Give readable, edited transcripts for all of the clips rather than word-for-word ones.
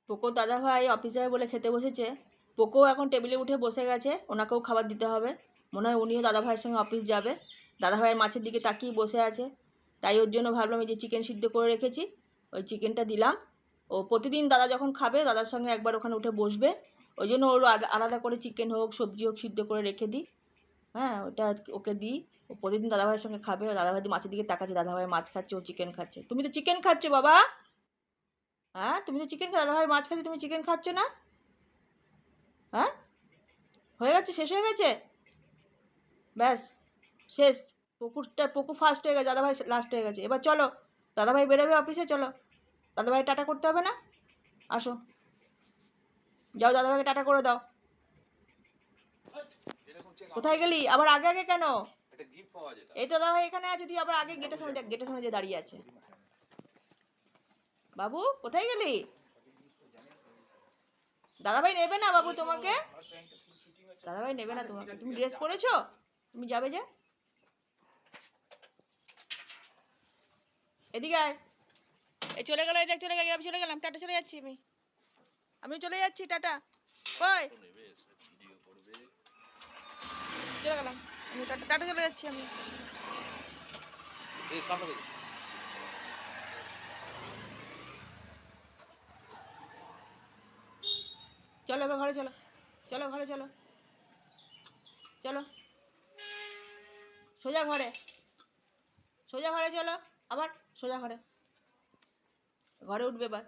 Poco দাদাভাই অফিসে যাবে বলে খেতে বসেছে। পোকো এখন টেবিলে উঠে বসে গেছে, ওনাকেও খাবার দিতে হবে। মনে হয় উনিও দাদাভাইয়ের সঙ্গে অফিস যাবে। দাদাভাইয়ের মাছের দিকে তাকিয়ে বসে আছে, তাই ওর জন্য ভাবলাম এই যে চিকেন সিদ্ধ করে রেখেছি, ওই চিকেনটা দিলাম। ও প্রতিদিন দাদা যখন খাবে দাদার সঙ্গে একবার ওখানে উঠে বসবে, ওই জন্য ওর আলাদা করে চিকেন হোক সবজি হোক সিদ্ধ করে রেখে দিই। হ্যাঁ, ওটা ওকে দিই। ও প্রতিদিন দাদাভাইয়ের সঙ্গে খাবে, দাদাভাই মাছের দিকে তাকাচ্ছে, দাদাভাই মাছ খাচ্ছে, ও চিকেন খাচ্ছে। তুমি তো চিকেন খাচ্ছ বাবা। হ্যাঁ, তুমি তো চিকেন দাদাভাই মাছ খাচ্ছে, তুমি চিকেন খাচ্ছ না? হ্যাঁ, হয়ে গেছে, শেষ হয়ে গেছে, ব্যাস শেষ। পুকু ফার্স্ট হয়ে গেছে, দাদাভাই লাস্ট হয়ে গেছে। এবার চলো, দাদাভাই বেরোবে অফিসে, চলো। দাদাভাই টাটা করতে হবে না? আসো, যাও দাদাভাইকে টাটা করে দাও। কোথায় গেলি আবার? আগে আগে কেন? এই তো দাদাভাই এখানে আছে, তুই আবার আগে গেটের সামনে দেখ, গেটের সামনে যে দাঁড়িয়ে আছে। বাবু কোথায় গেলি? দাদাভাই নেবে না বাবু তোমাকে, দাদাভাই নেবে না তোমাকে। তুমি ড্রেস পরেছো, তুমি যাবে যে। এদিকে আয়। এই চলে গেল, এই দেখ চলে গেল, আমি চলে গেলাম, টাটা, চলে যাচ্ছি আমি চলে যাচ্ছি, টাটা। কই চলে গেলাম আমি, টাটা, টাটা, চলে যাচ্ছি আমি। চলো এবার ঘরে চলো, চলো ঘরে চলো, চলো সোজা ঘরে, সোজা ঘরে চলো, আবার সোজা ঘরে, ঘরে উঠবে এবার।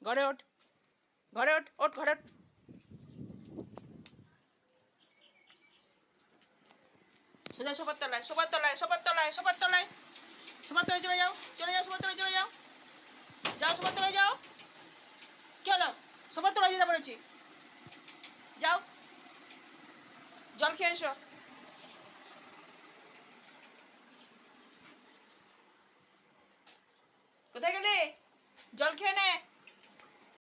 ঘরে ওঠ, ঘরে ওঠ, ওঠ ঘরে ওঠ। সোজা সোফার তলায়, সোফার তলায়, সোফার তলায়, সোফার তলায়, সোফার তলায় চলে যাও, চলে যাও, সোফার তলায় চলে যাও, যাও সোফার তলায় যাও। কি হলো? সোফার তলায় যেতে বলেছি, যাও জল খেয়ে এসো। কোথায় গেলে? জল খেয়ে নে।